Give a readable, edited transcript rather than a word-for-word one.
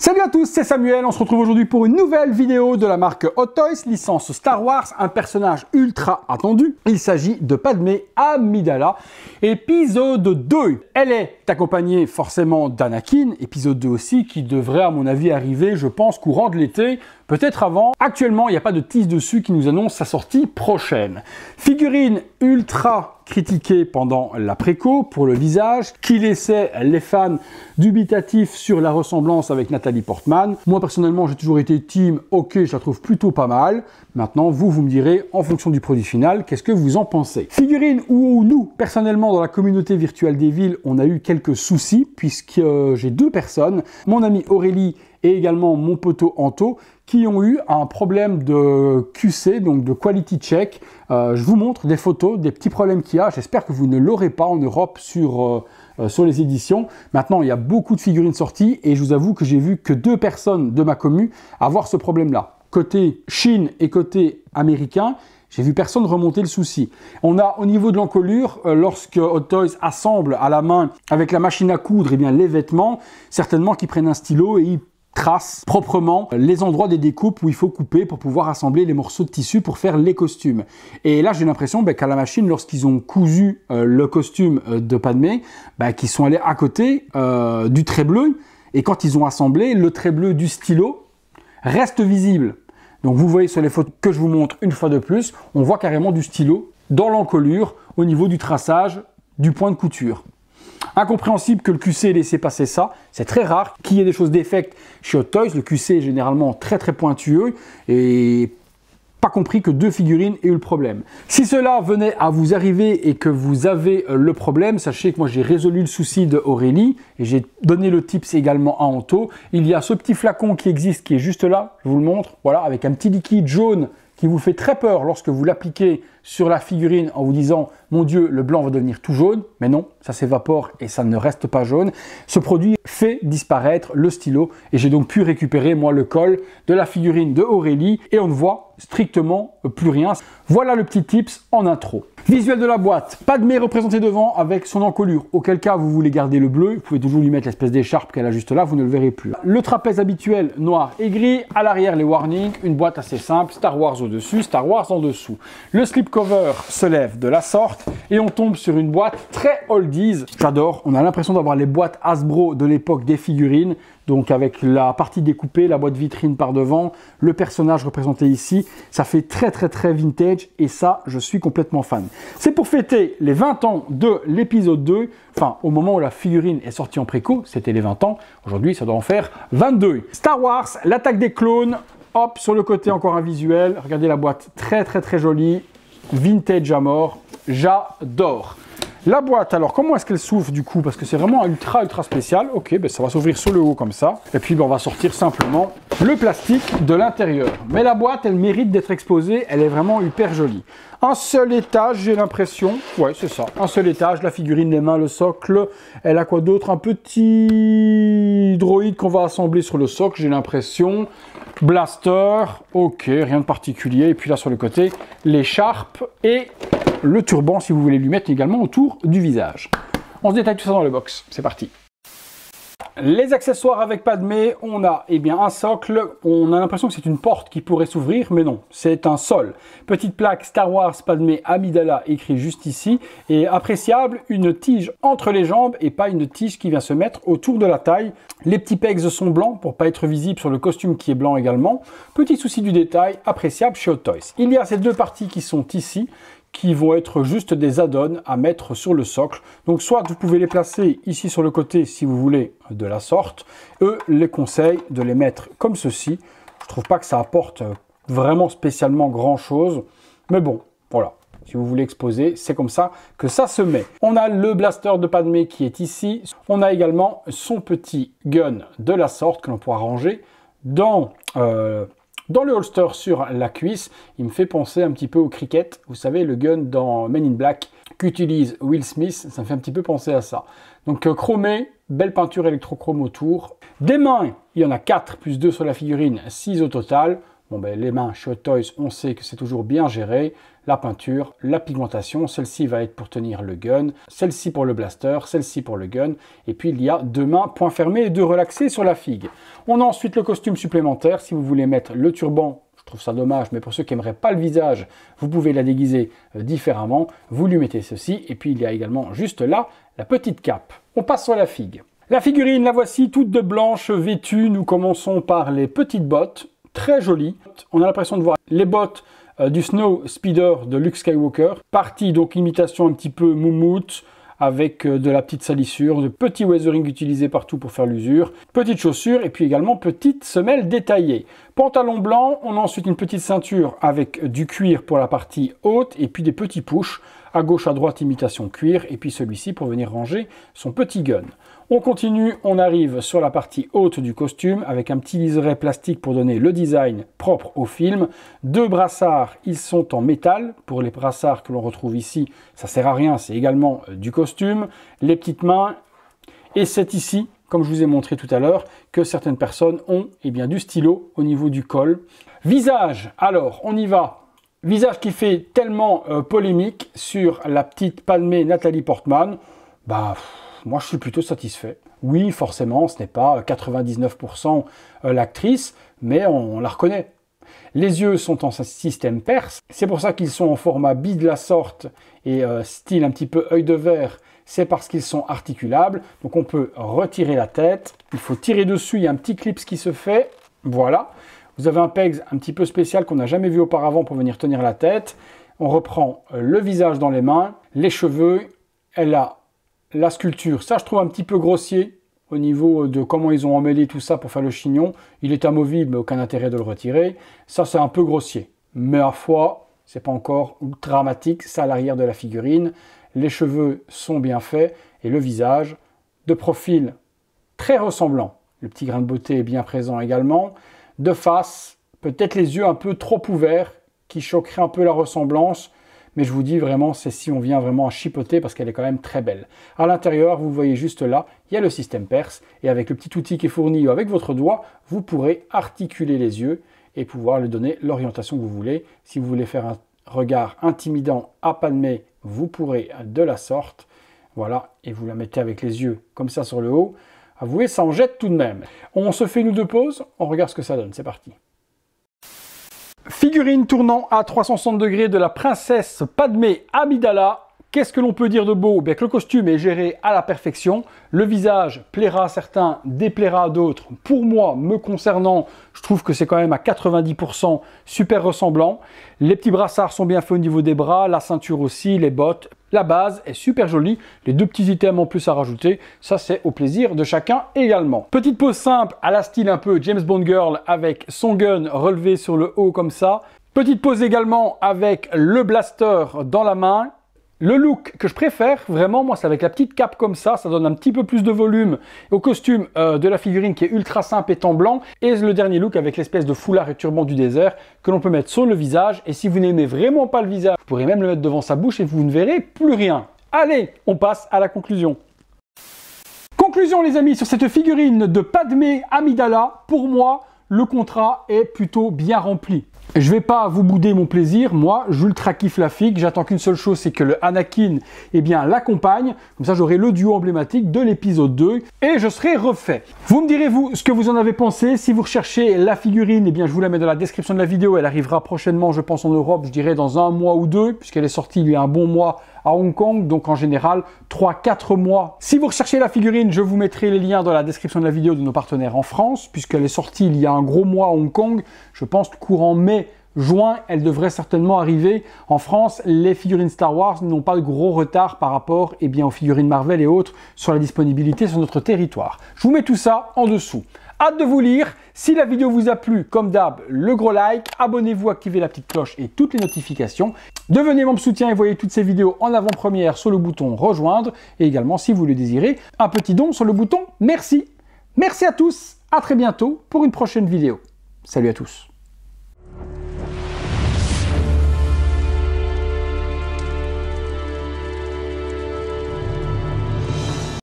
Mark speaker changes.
Speaker 1: Salut à tous, c'est Samuel, on se retrouve aujourd'hui pour une nouvelle vidéo de la marque Hot Toys, licence Star Wars, un personnage ultra attendu. Il s'agit de Padmé Amidala, épisode 2. Elle est accompagnée forcément d'Anakin, épisode 2 aussi, qui devrait à mon avis arriver, je pense, courant de l'été, peut-être avant. Actuellement, il n'y a pas de tease dessus qui nous annonce sa sortie prochaine. Figurine ultra critiquée pendant la préco pour le visage, qui laissait les fans dubitatifs sur la ressemblance avec Nathalie Portman. Moi personnellement j'ai toujours été team, ok, je la trouve plutôt pas mal. Maintenant vous me direz en fonction du produit final, qu'est-ce que vous en pensez. Figurine où nous, personnellement dans la communauté virtuelle des villes, on a eu quelques soucis puisque j'ai deux personnes, mon amie Aurélie et également mon poteau Anto, qui ont eu un problème de QC, donc de quality check. Je vous montre des photos, des petits problèmes qu'il y a. J'espère que vous ne l'aurez pas en Europe sur les éditions. Maintenant, il y a beaucoup de figurines sorties et je vous avoue que j'ai vu que deux personnes de ma commu avoir ce problème-là. Côté Chine et côté américain, j'ai vu personne remonter le souci. On a au niveau de l'encolure, lorsque Hot Toys assemble à la main avec la machine à coudre eh bien, les vêtements, certainement qu'ils prennent un stylo et ils trace proprement les endroits des découpes où il faut couper pour pouvoir assembler les morceaux de tissu pour faire les costumes. Et là, j'ai l'impression qu'à la machine, lorsqu'ils ont cousu le costume de Padmé, qu'ils sont allés à côté du trait bleu. Et quand ils ont assemblé, le trait bleu du stylo reste visible. Donc vous voyez sur les photos que je vous montre une fois de plus, on voit carrément du stylo dans l'encolure au niveau du traçage du point de couture. Incompréhensible que le QC ait laissé passer ça. C'est très rare qu'il y ait des choses défectes chez Hot Toys. Le QC est généralement très pointueux et pas compris que deux figurines aient eu le problème. Si cela venait à vous arriver et que vous avez le problème, sachez que moi j'ai résolu le souci de Aurélie et j'ai donné le tips également à Anto. Il y a ce petit flacon qui existe, qui est juste là, je vous le montre, voilà, avec un petit liquide jaune qui vous fait très peur lorsque vous l'appliquez sur la figurine en vous disant « Mon Dieu, le blanc va devenir tout jaune ». Mais non, ça s'évapore et ça ne reste pas jaune. Ce produit fait disparaître le stylo et j'ai donc pu récupérer moi le col de la figurine de Aurélie et on ne voit strictement plus rien. Voilà le petit tips en intro. Visuel de la boîte, Padmé représenté devant avec son encolure. Auquel cas vous voulez garder le bleu, vous pouvez toujours lui mettre l'espèce d'écharpe qu'elle a juste là, vous ne le verrez plus. Le trapèze habituel noir et gris, à l'arrière les warnings, une boîte assez simple, Star Wars au-dessus, Star Wars en dessous. Le slipcover se lève de la sorte et on tombe sur une boîte très oldies. J'adore, on a l'impression d'avoir les boîtes Hasbro de l'époque des figurines. Donc avec la partie découpée, la boîte vitrine par devant, le personnage représenté ici, ça fait très vintage et ça, je suis complètement fan. C'est pour fêter les 20 ans de l'épisode 2, enfin au moment où la figurine est sortie en préco, c'était les 20 ans, aujourd'hui ça doit en faire 22. Star Wars, l'attaque des clones, hop, sur le côté encore un visuel, regardez la boîte, très jolie, vintage à mort, j'adore. La boîte, alors comment est-ce qu'elle s'ouvre du coup? Parce que c'est vraiment ultra spécial. Ok, ça va s'ouvrir sur le haut comme ça. Et puis on va sortir simplement le plastique de l'intérieur. Mais la boîte, elle mérite d'être exposée. Elle est vraiment hyper jolie. Un seul étage, j'ai l'impression. Ouais, c'est ça. Un seul étage, la figurine, les mains, le socle. Elle a quoi d'autre? Un petit droïde qu'on va assembler sur le socle, j'ai l'impression. Blaster, ok, rien de particulier. Et puis là sur le côté, l'écharpe et le turban si vous voulez lui mettre également autour du visage. On se détaille tout ça dans le box, c'est parti. Les accessoires avec Padmé, on a un socle, on a l'impression que c'est une porte qui pourrait s'ouvrir, mais non, c'est un sol. Petite plaque Star Wars Padmé Amidala écrit juste ici, et appréciable, une tige entre les jambes et pas une tige qui vient se mettre autour de la taille. Les petits pegs sont blancs pour pas être visibles sur le costume qui est blanc également. Petit souci du détail, appréciable chez Hot Toys. Il y a ces deux parties qui sont ici, qui vont être juste des add-ons à mettre sur le socle. Donc soit vous pouvez les placer ici sur le côté si vous voulez de la sorte. Eux les conseillent de les mettre comme ceci. Je trouve pas que ça apporte vraiment spécialement grand chose. Mais bon, voilà. Si vous voulez exposer, c'est comme ça que ça se met. On a le blaster de Padmé qui est ici. On a également son petit gun de la sorte que l'on pourra ranger dans le holster sur la cuisse. Il me fait penser un petit peu au cricket. Vous savez, le gun dans Men in Black qu'utilise Will Smith, ça me fait un petit peu penser à ça. Donc chromé, belle peinture électrochrome autour. Des mains, il y en a 4 plus 2 sur la figurine, 6 au total. Bon, ben, les mains chez Hot Toys, on sait que c'est toujours bien géré. La peinture, la pigmentation, celle-ci va être pour tenir le gun, celle-ci pour le blaster, celle-ci pour le gun. Et puis il y a 2 mains, point fermé et 2 relaxés sur la figue. On a ensuite le costume supplémentaire. Si vous voulez mettre le turban, je trouve ça dommage, mais pour ceux qui n'aimeraient pas le visage, vous pouvez la déguiser différemment. Vous lui mettez ceci. Et puis il y a également juste là, la petite cape. On passe sur la figue. La figurine, la voici toute de blanche, vêtue. Nous commençons par les petites bottes. Très joli. On a l'impression de voir les bottes du Snow Speeder de Luke Skywalker. Partie donc imitation un petit peu moumoute avec de la petite salissure, de petits weathering utilisés partout pour faire l'usure. Petites chaussures et puis également petite semelle détaillée. Pantalon blanc, on a ensuite une petite ceinture avec du cuir pour la partie haute et puis des petits pushs à gauche à droite imitation cuir et puis celui-ci pour venir ranger son petit gun. On continue, on arrive sur la partie haute du costume avec un petit liseré plastique pour donner le design propre au film. 2 brassards, ils sont en métal. Pour les brassards que l'on retrouve ici, ça sert à rien, c'est également du costume. Les petites mains, et c'est ici, comme je vous ai montré tout à l'heure, que certaines personnes ont bien, du stylo au niveau du col. Visage, alors on y va. Visage qui fait tellement polémique sur la petite Padmé Nathalie Portman. Bah... moi, je suis plutôt satisfait. Oui, forcément, ce n'est pas 99% l'actrice, mais on la reconnaît. Les yeux sont en système perse. C'est pour ça qu'ils sont en format bi de la sorte et style un petit peu œil de verre. C'est parce qu'ils sont articulables. Donc, on peut retirer la tête. Il faut tirer dessus. Il y a un petit clip qui se fait. Voilà. Vous avez un pegs un petit peu spécial qu'on n'a jamais vu auparavant pour venir tenir la tête. On reprend le visage dans les mains. Les cheveux. Elle a la sculpture, ça je trouve un petit peu grossier au niveau de comment ils ont emmêlé tout ça pour faire le chignon. Il est amovible, mais aucun intérêt de le retirer. Ça c'est un peu grossier, mais à foi, c'est pas encore dramatique. Ça à l'arrière de la figurine. Les cheveux sont bien faits et le visage de profil très ressemblant. Le petit grain de beauté est bien présent également. De face, peut-être les yeux un peu trop ouverts qui choqueraient un peu la ressemblance. Mais je vous dis vraiment, c'est si on vient vraiment à chipoter parce qu'elle est quand même très belle. À l'intérieur, vous voyez juste là, il y a le système perse. Et avec le petit outil qui est fourni avec votre doigt, vous pourrez articuler les yeux et pouvoir lui donner l'orientation que vous voulez. Si vous voulez faire un regard intimidant à Padmé, vous pourrez de la sorte. Voilà, et vous la mettez avec les yeux comme ça sur le haut. Avouez, ça en jette tout de même. On se fait une ou 2 pauses, on regarde ce que ça donne. C'est parti. Figurine tournant à 360 degrés de la princesse Padmé Amidala. Qu'est-ce que l'on peut dire de beau? Bien que le costume est géré à la perfection. Le visage plaira à certains, déplaira à d'autres. Pour moi, me concernant, je trouve que c'est quand même à 90% super ressemblant. Les petits brassards sont bien faits au niveau des bras, la ceinture aussi, les bottes. La base est super jolie. Les 2 petits items en plus à rajouter, ça c'est au plaisir de chacun également. Petite pose simple à la style un peu James Bond Girl avec son gun relevé sur le haut comme ça. Petite pose également avec le blaster dans la main. Le look que je préfère, vraiment, moi, c'est avec la petite cape comme ça donne un petit peu plus de volume au costume de la figurine qui est ultra simple étant blanc. Et le dernier look avec l'espèce de foulard et turban du désert que l'on peut mettre sur le visage. Et si vous n'aimez vraiment pas le visage, vous pourrez même le mettre devant sa bouche et vous ne verrez plus rien. Allez, on passe à la conclusion. Conclusion les amis, sur cette figurine de Padmé Amidala, pour moi, le contrat est plutôt bien rempli. Je vais pas vous bouder mon plaisir, moi j'ultra kiffe la figue, j'attends qu'une seule chose, c'est que le Anakin l'accompagne, comme ça j'aurai le duo emblématique de l'épisode 2 et je serai refait. Vous me direz vous ce que vous en avez pensé, si vous recherchez la figurine, je vous la mets dans la description de la vidéo, elle arrivera prochainement je pense en Europe, je dirais dans 1 mois ou 2, puisqu'elle est sortie il y a un bon mois à Hong Kong, donc en général 3-4 mois. Si vous recherchez la figurine, je vous mettrai les liens dans la description de la vidéo de nos partenaires en France, puisqu'elle est sortie il y a un gros mois à Hong Kong, je pense courant mai, juin, elle devrait certainement arriver. En France, les figurines Star Wars n'ont pas de gros retard par rapport aux figurines Marvel et autres sur la disponibilité sur notre territoire. Je vous mets tout ça en dessous. Hâte de vous lire. Si la vidéo vous a plu, comme d'hab, le gros like, abonnez-vous, activez la petite cloche et toutes les notifications. Devenez membre soutien et voyez toutes ces vidéos en avant-première sur le bouton rejoindre. Et également, si vous le désirez, un petit don sur le bouton merci. Merci à tous, à très bientôt pour une prochaine vidéo. Salut à tous.